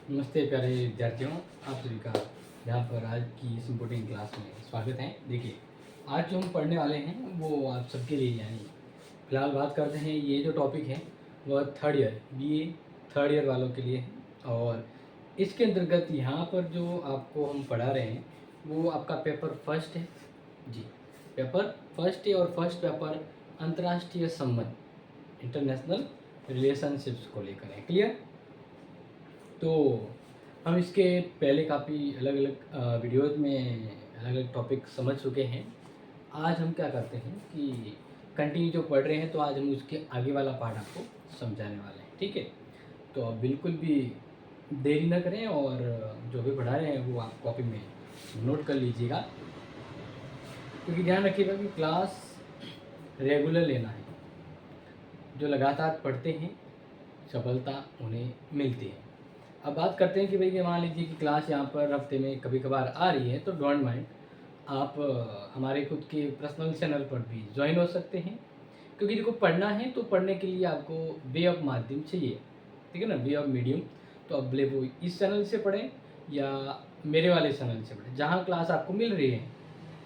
नमस्ते प्यारे विद्यार्थियों, आप सभी का यहाँ पर आज की इस इम्पोर्टेंट क्लास में स्वागत है। देखिए, आज जो हम पढ़ने वाले हैं वो आप सबके लिए यानी फिलहाल बात करते हैं। ये जो टॉपिक है वह third year BA third year वालों के लिए है और इसके अंतर्गत यहाँ पर जो आपको हम पढ़ा रहे हैं वो आपका पेपर फर्स्ट है। जी, पेपर फर्स्ट है और फर्स्ट पेपर अंतर्राष्ट्रीय संबंध इंटरनेशनल रिलेशनशिप्स को लेकर है। क्लियर? तो हम इसके पहले काफ़ी अलग अलग वीडियोज़ में अलग अलग टॉपिक समझ चुके हैं। आज हम क्या करते हैं कि कंटिन्यू जो पढ़ रहे हैं तो आज हम उसके आगे वाला पार्ट आपको समझाने वाले हैं। ठीक है, तो आप बिल्कुल भी देरी ना करें और जो भी पढ़ा रहे हैं वो आप कॉपी में नोट कर लीजिएगा, क्योंकि ध्यान रखिएगा कि क्लास रेगुलर लेना है। जो लगातार पढ़ते हैं सफलता उन्हें मिलती है। अब बात करते हैं कि भाई मान लीजिए कि क्लास यहाँ पर हफ्ते में कभी कभार आ रही है तो डोंट माइंड, आप हमारे खुद के पर्सनल चैनल पर भी ज्वाइन हो सकते हैं। क्योंकि देखो, पढ़ना है तो पढ़ने के लिए आपको वे ऑफ माध्यम चाहिए, ठीक है ना, वे ऑफ मीडियम। तो अब भले वो इस चैनल से पढ़ें या मेरे वाले चैनल से पढ़ें, जहाँ क्लास आपको मिल रही है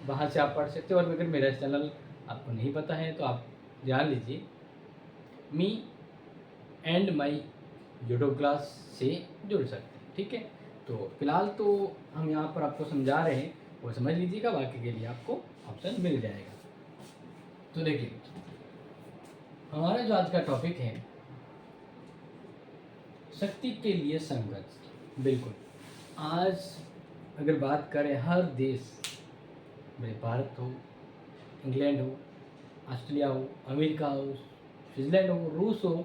वहाँ से आप पढ़ सकते हो। और अगर मेरा चैनल आपको नहीं पता है तो आप जान लीजिए, me and my YouTube class से जुड़ सकते हैं। ठीक है, तो फिलहाल तो हम यहाँ पर आपको समझा रहे हैं, वो समझ लीजिएगा, बाकी के लिए आपको ऑप्शन मिल जाएगा। तो देखिए, हमारा जो आज का टॉपिक है शक्ति के लिए संघर्ष। बिल्कुल, आज अगर बात करें हर देश, भाई भारत हो, इंग्लैंड हो, ऑस्ट्रेलिया हो, अमेरिका हो, स्विट्ज़रलैंड हो, रूस हो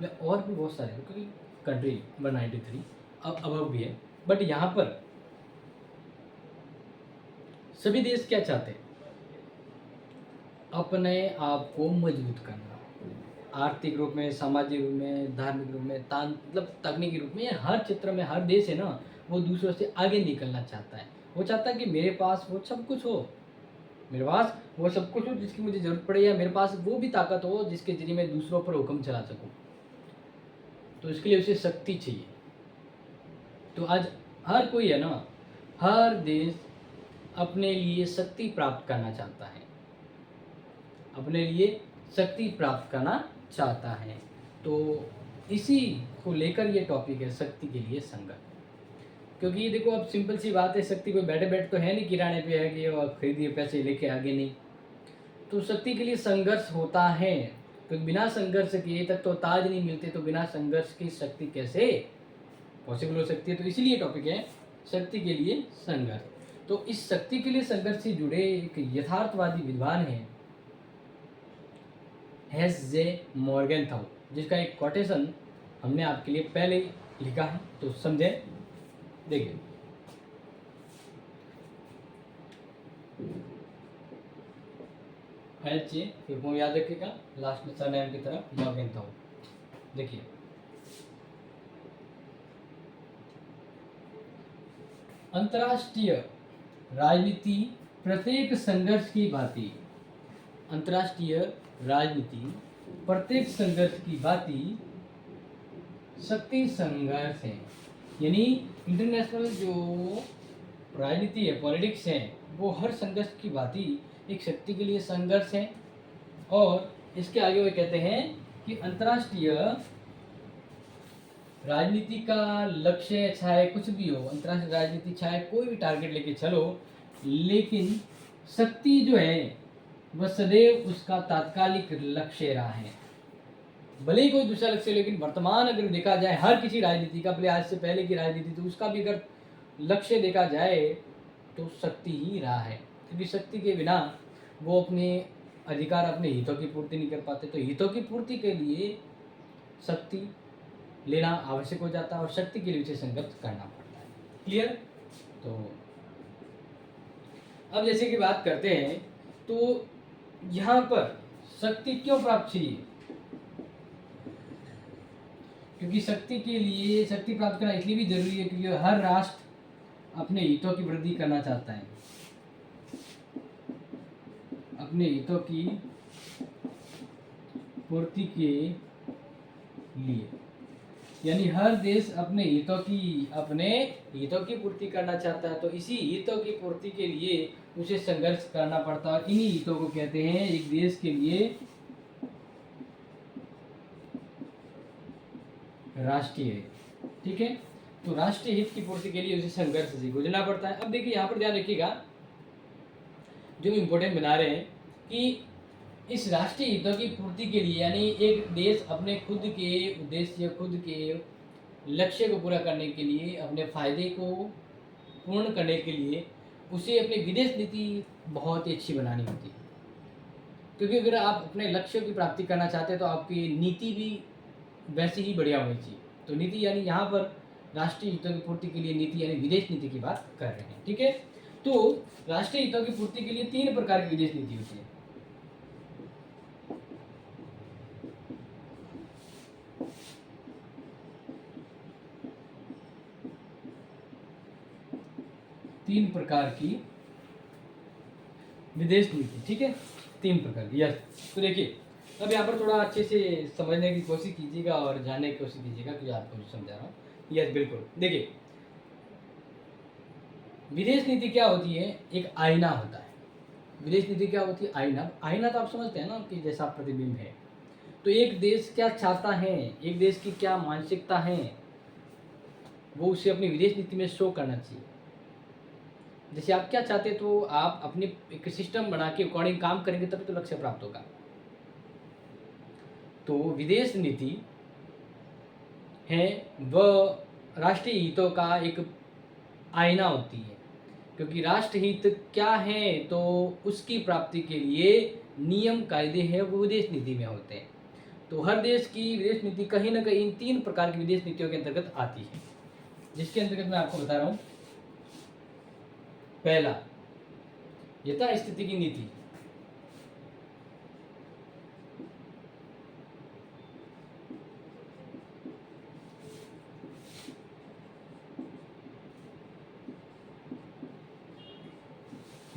या और भी बहुत सारे हो, क्योंकि कंट्री 193 अब भी है। बट यहाँ पर सभी देश क्या चाहते हैं? अपने आप को मजबूत करना, आर्थिक रूप में, सामाजिक रूप में, धार्मिक रूप में, मतलब तकनीकी रूप में, हर क्षेत्र में हर देश है ना, वो दूसरों से आगे निकलना चाहता है। वो चाहता है कि मेरे पास वो सब कुछ हो, मेरे पास वो सब कुछ हो जिसकी मुझे ज़रूरत पड़े, या मेरे पास वो भी ताकत हो जिसके जरिए मैं दूसरों पर हुक्म चला सकूं। तो इसके लिए उसे शक्ति चाहिए। तो आज हर कोई है ना, हर देश अपने लिए शक्ति प्राप्त करना चाहता है, अपने लिए शक्ति प्राप्त करना चाहता है। तो इसी को लेकर ये टॉपिक है, शक्ति के लिए संघर्ष। क्योंकि ये देखो, अब सिंपल सी बात है, शक्ति कोई बैठे बैठ तो है नहीं किराने पे है कि और खरीदिए पैसे लेके आगे नहीं। तो शक्ति के लिए संघर्ष होता है, क्योंकि बिना संघर्ष किए तक तो ताज नहीं मिलते। तो बिना संघर्ष की शक्ति कैसे पॉसिबल हो सकती है? तो इसीलिए टॉपिक है शक्ति के लिए संघर्ष। तो इस शक्ति के लिए संघर्ष से जुड़े एक यथार्थवादी विद्वान हैं एस जे मॉर्गेनथाउ, जिसका एक कोटेशन हमने आपके लिए पहले ही लिखा है, तो समझे। देखिए, एच जे, फिर वो याद रखिएगा लास्ट में सरनेम की तरफ मॉर्गेनथाउ। देखिए, अंतर्राष्ट्रीय राजनीति प्रत्येक संघर्ष की भांति, अंतर्राष्ट्रीय राजनीति प्रत्येक संघर्ष की भांति शक्ति संघर्ष है। यानी इंटरनेशनल जो राजनीति है, पॉलिटिक्स है, वो हर संघर्ष की भांति एक शक्ति के लिए संघर्ष है। और इसके आगे वो कहते हैं कि अंतर्राष्ट्रीय राजनीति का लक्ष्य चाहे कुछ भी हो, अंतर्राष्ट्रीय राजनीति चाहे कोई भी टारगेट लेके चलो, लेकिन शक्ति जो है वह सदैव उसका तात्कालिक लक्ष्य रहा है। भले ही कोई दूसरा लक्ष्य, लेकिन वर्तमान अगर देखा जाए हर किसी राजनीति का, भले आज से पहले की राजनीति, तो उसका भी अगर लक्ष्य देखा जाए तो शक्ति ही रहा है। क्योंकि शक्ति के बिना वो अपने अधिकार, अपने हितों की पूर्ति नहीं कर पाते। तो हितों की पूर्ति के लिए शक्ति लेना आवश्यक हो जाता है और शक्ति के लिए उसे संघर्ष करना पड़ता है। क्लियर? तो अब जैसे कि बात करते हैं, तो यहाँ पर शक्ति क्यों प्राप्त चाहिए? क्योंकि शक्ति के लिए, शक्ति प्राप्त करना इसलिए भी जरूरी है क्योंकि हर राष्ट्र अपने हितों की वृद्धि करना चाहता है, अपने हितों की पूर्ति के लिए। यानी हर देश अपने हितों की पूर्ति करना चाहता है, तो इसी हितों की पूर्ति के लिए उसे संघर्ष करना पड़ता है। इन्हीं हितों को कहते हैं एक देश के लिए राष्ट्रीय हित। ठीक है, तो राष्ट्रीय हित की पूर्ति के लिए उसे संघर्ष से गुजरना पड़ता है। अब देखिए यहाँ पर ध्यान रखिएगा, जो इम्पोर्टेंट बना रहे हैं कि इस राष्ट्रीय हितों की पूर्ति के लिए, यानी एक देश अपने खुद के उद्देश्य, खुद के लक्ष्य को पूरा करने के लिए, अपने फायदे को पूर्ण करने के लिए उसे अपनी विदेश नीति बहुत ही अच्छी बनानी होती है। क्योंकि अगर आप अपने लक्ष्य की प्राप्ति करना चाहते हैं तो आपकी नीति भी वैसी ही बढ़िया होनी चाहिए। तो नीति यानी यहाँ पर राष्ट्रीय हितों की पूर्ति के लिए नीति यानी विदेश नीति की बात कर रहे हैं। ठीक है, तो राष्ट्रीय हितों की पूर्ति के लिए 3 प्रकार की विदेश नीति होती है। तीन प्रकार की विदेश नीति। ठीक है, 3 प्रकार की। यस, तो देखिए अब यहाँ पर थोड़ा अच्छे से समझने की कोशिश कीजिएगा और जानने की कोशिश कीजिएगा कि आपको समझा रहा हूँ। यस बिल्कुल, देखिए विदेश नीति क्या होती है, एक आईना होता है। विदेश नीति क्या होती है, आईना। आईना तो आप समझते हैं ना कि जैसा प्रतिबिंब है। तो एक देश क्या चाहता है, एक देश की क्या मानसिकता है, वो उसे अपनी विदेश नीति में शो करना चाहिए। जैसे आप क्या चाहते हैं तो आप अपने एक सिस्टम बना के अकॉर्डिंग काम करेंगे तभी तो लक्ष्य प्राप्त होगा। तो विदेश नीति है वह राष्ट्रीय हितों का एक आईना होती है, क्योंकि राष्ट्र हित क्या है तो उसकी प्राप्ति के लिए नियम कायदे हैं वो विदेश नीति में होते हैं। तो हर देश की विदेश नीति कहीं ना कहीं इन 3 प्रकार की विदेश नीतियों के अंतर्गत आती है, जिसके अंतर्गत मैं आपको बता रहा हूँ। पहला, यथा स्थिति की नीति।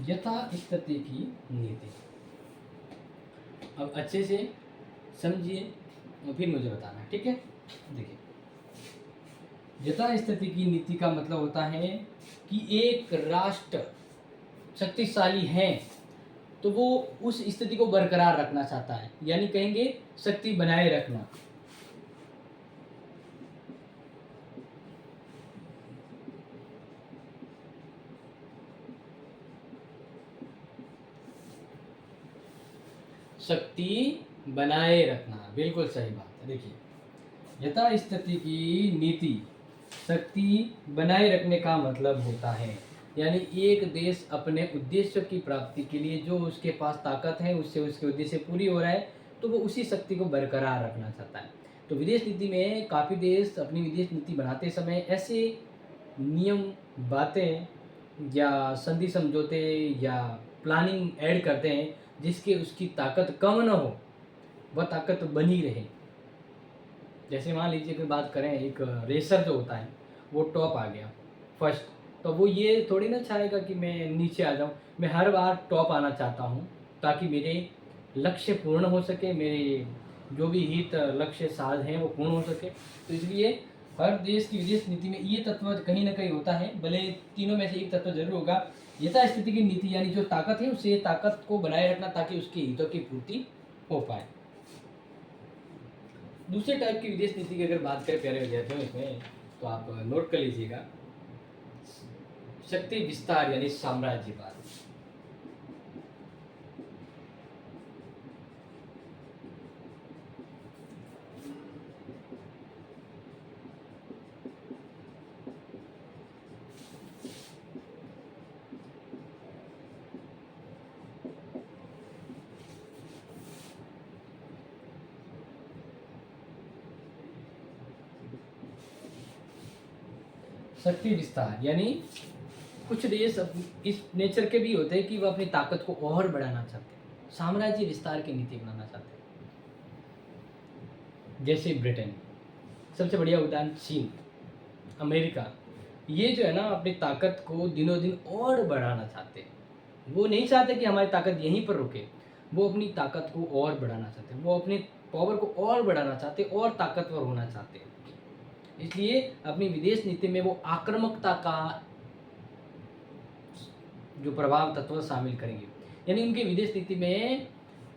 यथा स्थिति की नीति, अब अच्छे से समझिए और फिर मुझे बताना, ठीक है। देखिए यथा स्थिति की नीति का मतलब होता है कि एक राष्ट्र शक्तिशाली है तो वो उस स्थिति को बरकरार रखना चाहता है, यानी कहेंगे शक्ति बनाए रखना। शक्ति बनाए रखना, बिल्कुल सही बात है। देखिए यथा स्थिति की नीति शक्ति बनाए रखने का मतलब होता है, यानी एक देश अपने उद्देश्य की प्राप्ति के लिए जो उसके पास ताकत है उससे उसके उद्देश्य पूरी हो रहा है तो वो उसी शक्ति को बरकरार रखना चाहता है। तो विदेश नीति में काफ़ी देश अपनी विदेश नीति बनाते समय ऐसे नियम, बातें या संधि समझौते या प्लानिंग ऐड करते हैं जिसके उसकी ताकत कम न हो, वह ताकत बनी रहे। जैसे मान लीजिए कोई बात करें, एक रेसर जो होता है वो टॉप आ गया फर्स्ट, तो वो ये थोड़ी ना चाहेगा कि मैं नीचे आ जाऊँ, मैं हर बार टॉप आना चाहता हूँ ताकि मेरे लक्ष्य पूर्ण हो सके, मेरे जो भी हित लक्ष्य साध हैं वो पूर्ण हो सके। तो इसलिए हर देश की विदेश नीति में ये तत्व कहीं ना कहीं होता है, भले तीनों में से एक तत्व जरूर होगा। यथा स्थिति की नीति यानी जो ताकत है उसे ताकत को बनाए रखना ताकि उसके हितों की पूर्ति हो पाए। दूसरे टाइप की विदेश नीति की अगर बात करें प्यारे विद्यार्थियों इसमें, तो आप नोट कर लीजिएगा, शक्ति विस्तार यानी साम्राज्यवाद। शक्ति विस्तार यानी कुछ देश इस नेचर के भी होते हैं कि वह अपनी ताकत को और बढ़ाना चाहते हैं, साम्राज्य विस्तार की नीति बनाना चाहते हैं। जैसे ब्रिटेन, सबसे बढ़िया उदाहरण चीन, अमेरिका, ये जो है ना अपनी ताकत को दिनों दिन और बढ़ाना चाहते हैं। वो नहीं चाहते कि हमारी ताकत यहीं पर रुके, वो अपनी ताकत को और बढ़ाना चाहते हैं, वो अपने पावर को और बढ़ाना चाहते हैं और ताकतवर होना चाहते हैं। इसलिए अपनी विदेश नीति में वो आक्रामकता का जो प्रभाव तत्व शामिल करेंगे। यानी उनकी विदेश नीति में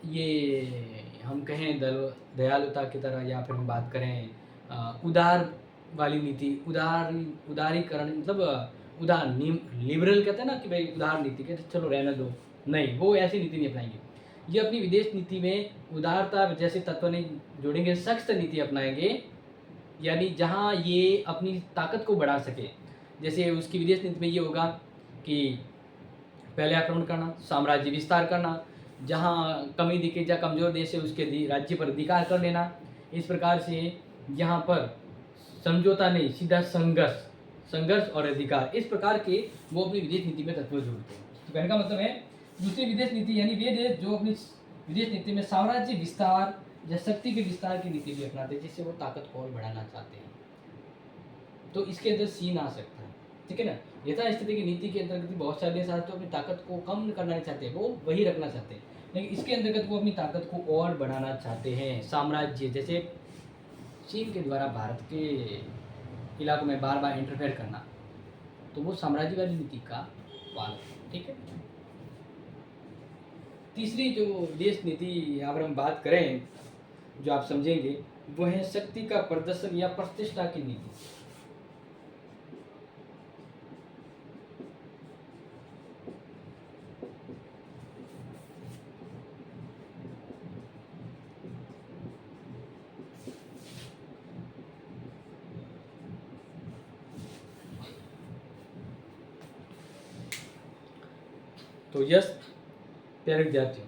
ये हम कहें दयालुता की तरह, या फिर हम बात करें उदार वाली नीति, उदारीकरण, मतलब उदार लिबरल कहते हैं ना कि भाई उदार नीति कहते चलो रहने दो, नहीं, वो ऐसी नीति नहीं अपनाएंगे। ये अपनी विदेश नीति में उदारता जैसे तत्व नहीं जोड़ेंगे, सख्त नीति अपनाएंगे, यानी जहाँ ये अपनी ताकत को बढ़ा सके। जैसे उसकी विदेश नीति में ये होगा कि पहले आक्रमण करना, साम्राज्य विस्तार करना, जहाँ कमी दिखे या कमज़ोर देश है उसके राज्य पर अधिकार कर लेना। इस प्रकार से यहाँ पर समझौता नहीं, सीधा संघर्ष और अधिकार, इस प्रकार के वो अपनी विदेश नीति में तत्व जोड़ते हैं। तो कहने का मतलब है दूसरी विदेश नीति यानी वे देश जो अपनी विदेश नीति में साम्राज्य विस्तार या शक्ति के विस्तार की नीति भी अपनाते हैं, जिससे वो ताकत को और बढ़ाना चाहते हैं। तो इसके अंदर सीन आ सकता है, ठीक है ना। यथा स्थिति की नीति के अंतर्गत बहुत सारे देश आते हैं अपनी ताकत को कम करना नहीं चाहते, वो वही रखना चाहते हैं, लेकिन इसके अंतर्गत वो अपनी ताकत को और बढ़ाना चाहते हैं। साम्राज्य जैसे चीन के द्वारा भारत के इलाकों में बार बार इंटरफेयर करना, तो वो साम्राज्यवादी नीति का पालन है, ठीक है। तीसरी जो विदेश नीति यहाँ पर हम बात करें जो आप समझेंगे, वो है शक्ति का प्रदर्शन या प्रतिष्ठा की नीति। तो यस प्यारे विद्यार्थियों,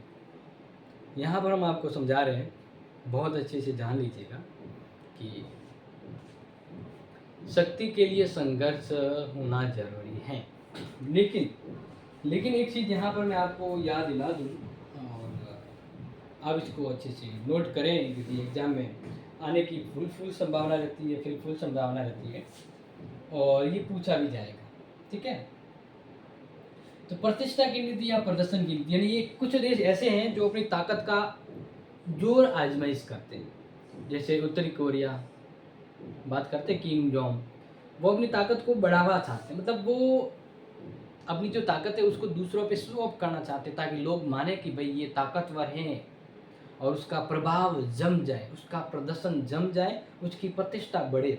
यहाँ पर हम आपको समझा रहे हैं, बहुत अच्छे से जान लीजिएगा कि शक्ति के लिए संघर्ष होना जरूरी है। लेकिन एक चीज़ यहाँ पर मैं आपको याद दिला दूँ, और आप इसको अच्छे से नोट करें, क्योंकि एग्जाम में आने की फुल संभावना रहती है, फिर फुल संभावना रहती है, और ये पूछा भी जाएगा, ठीक है। तो प्रतिष्ठा की नीति या प्रदर्शन की नीति, यानी ये कुछ देश ऐसे हैं जो अपनी ताकत का जोर आजमाइश करते हैं। जैसे उत्तरी कोरिया बात करते हैं, किम जोंग, वो अपनी ताकत को बढ़ावा चाहते हैं, मतलब वो अपनी जो ताकत है उसको दूसरों पे शो ऑफ करना चाहते हैं, ताकि लोग माने कि भाई ये ताकतवर हैं, और उसका प्रभाव जम जाए, उसका प्रदर्शन जम जाए, उसकी प्रतिष्ठा बढ़े,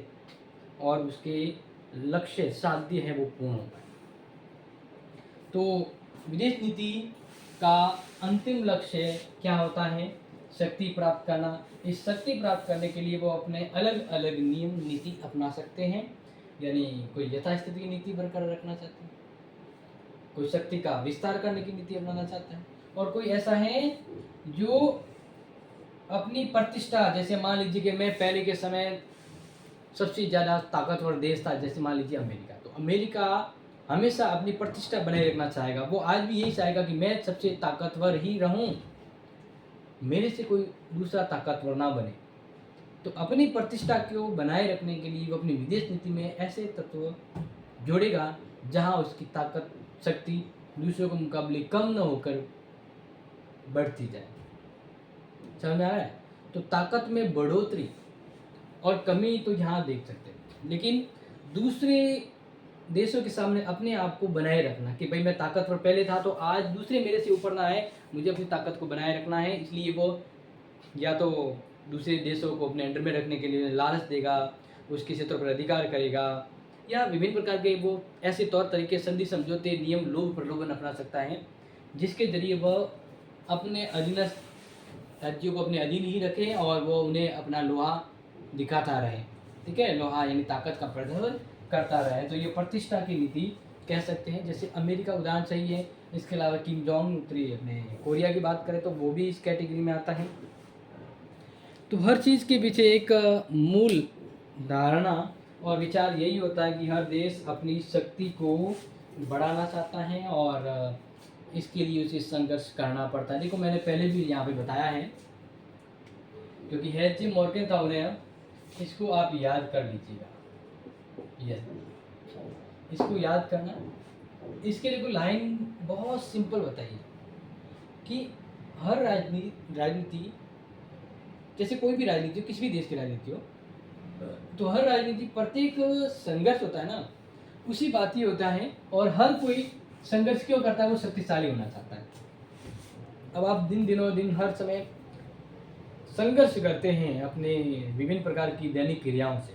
और उसके लक्ष्य साध्य है वो पूर्ण हो पाए। तो विदेश नीति का अंतिम लक्ष्य क्या होता है? शक्ति प्राप्त करना। इस शक्ति प्राप्त करने के लिए वो अपने अलग अलग नियम नीति अपना सकते हैं, यानी कोई यथास्थिति की नीति बरकरार रखना चाहते हैं, कोई शक्ति का विस्तार करने की नीति अपनाना चाहता है, और कोई ऐसा है जो अपनी प्रतिष्ठा, जैसे मान लीजिए कि मैं पहले के समय सबसे ज़्यादा ताकतवर देश था, जैसे मान लीजिए अमेरिका, तो अमेरिका हमेशा अपनी प्रतिष्ठा बनाए रखना चाहेगा, वो आज भी यही चाहेगा कि मैं सबसे ताकतवर ही रहूं, मेरे से कोई दूसरा ताकतवर ना बने। तो अपनी प्रतिष्ठा को बनाए रखने के लिए वो अपनी विदेश नीति में ऐसे तत्व जोड़ेगा जहां उसकी ताकत शक्ति दूसरों के मुकाबले कम न होकर बढ़ती जाए। समझ में आ रहा है? तो ताकत में बढ़ोतरी और कमी तो यहाँ देख सकते हैं, लेकिन दूसरे देशों के सामने अपने आप को बनाए रखना कि भाई मैं ताकतवर पहले था, तो आज दूसरे मेरे से ऊपर ना आए, मुझे अपनी ताकत को बनाए रखना है। इसलिए वो या तो दूसरे देशों को अपने अंडर में रखने के लिए लालच देगा, उसके क्षेत्रों पर अधिकार करेगा, या विभिन्न प्रकार के वो ऐसे तौर तरीके, संधि समझौते, नियम, लोभ प्रलोभन अपना सकता है, जिसके जरिए वह अपने अधीनस्थ राज्यों को अपने अधीन ही रखे और वो उन्हें अपना लोहा दिखाता रहे, ठीक है, लोहा यानी ताकत का प्रदर्शन करता रहे। तो ये प्रतिष्ठा की नीति कह सकते हैं। जैसे अमेरिका उदाहरण सही है, इसके अलावा किम जोंग उत्तरी अपने कोरिया की बात करें तो वो भी इस कैटेगरी में आता है। तो हर चीज़ के पीछे एक मूल धारणा और विचार यही होता है कि हर देश अपनी शक्ति को बढ़ाना चाहता है, और इसके लिए उसे संघर्ष करना पड़ता है। देखो मैंने पहले भी यहाँ पे बताया है, क्योंकि हेनरी मॉर्गन था उन्हें, इसको आप याद कर लीजिएगा, इसको याद करना। इसके लिए कोई लाइन बहुत सिंपल बताइए कि हर राजनीति, जैसे कोई भी राजनीति हो, किसी भी देश की राजनीति हो, तो हर राजनीति प्रत्येक संघर्ष होता है ना, उसी बात ही होता है, और हर कोई संघर्ष क्यों करता है, वो शक्तिशाली होना चाहता है। अब आप दिनों दिन हर समय संघर्ष करते हैं अपने विभिन्न प्रकार की दैनिक क्रियाओं से,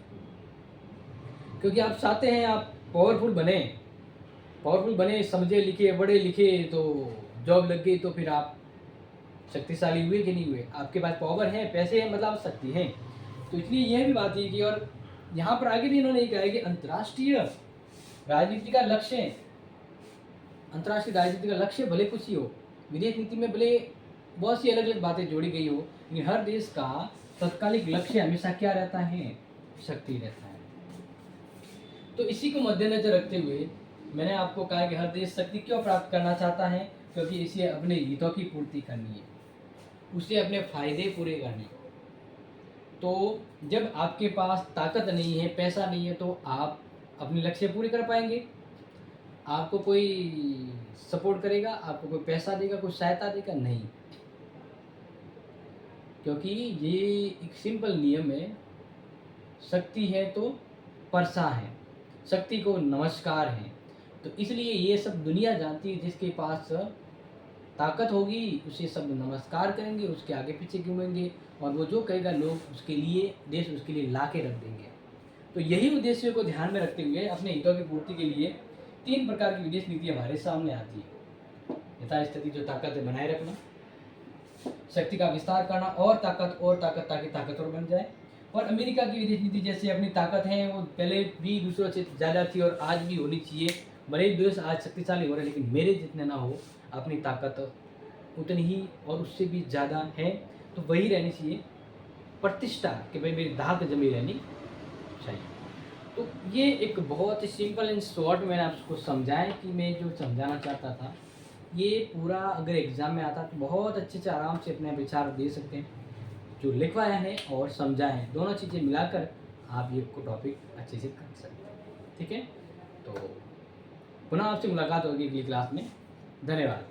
क्योंकि आप चाहते हैं आप पावरफुल बने, समझे लिखे पढ़े लिखे, तो जॉब लग गई तो फिर आप शक्तिशाली हुए कि नहीं हुए, आपके पास पावर है, पैसे हैं, मतलब आप शक्ति हैं। तो इसलिए यह भी बात है कि, और यहाँ पर आगे भी इन्होंने ये कहा है कि अंतर्राष्ट्रीय राजनीति का लक्ष्य भले कुछ ही हो, विदेश नीति में भले बहुत सी अलग अलग बातें जोड़ी गई हो, लेकिन हर देश का तत्कालिक लक्ष्य हमेशा क्या रहता है, शक्ति रहता है। तो इसी को मद्देनजर रखते हुए मैंने आपको कहा कि हर देश शक्ति क्यों प्राप्त करना चाहता है, क्योंकि इसे अपने हितों की पूर्ति करनी है, उसे अपने फायदे पूरे करने। तो जब आपके पास ताकत नहीं है, पैसा नहीं है, तो आप अपने लक्ष्य पूरे कर पाएंगे? आपको कोई सपोर्ट करेगा, आपको कोई पैसा देगा, कोई सहायता देगा? नहीं। क्योंकि ये एक सिंपल नियम है, शक्ति है तो परसा है, शक्ति को नमस्कार है। तो इसलिए ये सब दुनिया जानती है, जिसके पास ताकत होगी उसे सब नमस्कार करेंगे, उसके आगे पीछे घूमेंगे, और वो जो कहेगा लोग उसके लिए, देश उसके लिए ला के रख देंगे। तो यही उद्देश्य को ध्यान में रखते हुए अपने हितों की पूर्ति के लिए 3 प्रकार की विदेश नीति हमारे सामने आती है। यथास्थिति जो ताकत है बनाए रखना, शक्ति का विस्तार करना, और ताकत ताकि ताकतवर बन जाए। और अमेरिका की विदेश नीति जैसे अपनी ताकत है वो पहले भी दूसरों से ज़्यादा थी और आज भी होनी चाहिए, भले ही देश आज शक्तिशाली हो रहे हैं, लेकिन मेरे जितने ना हो, अपनी ताकत उतनी ही और उससे भी ज़्यादा है, तो वही रहनी चाहिए प्रतिष्ठा, कि भाई मेरी धाक जमी रहनी चाहिए। तो ये एक बहुत ही सिंपल एंड शॉर्ट मैंने आपको समझाया कि मैं जो समझाना चाहता था, ये पूरा अगर एग्ज़ाम में आता तो बहुत अच्छे से आराम से अपने विचार दे सकते हैं। जो लिखवाया है और समझाया है, दोनों चीज़ें मिलाकर आप ये को टॉपिक अच्छे से कर सकते हैं। ठीक है, तो पुनः आपसे मुलाकात होगी अगली क्लास में। धन्यवाद।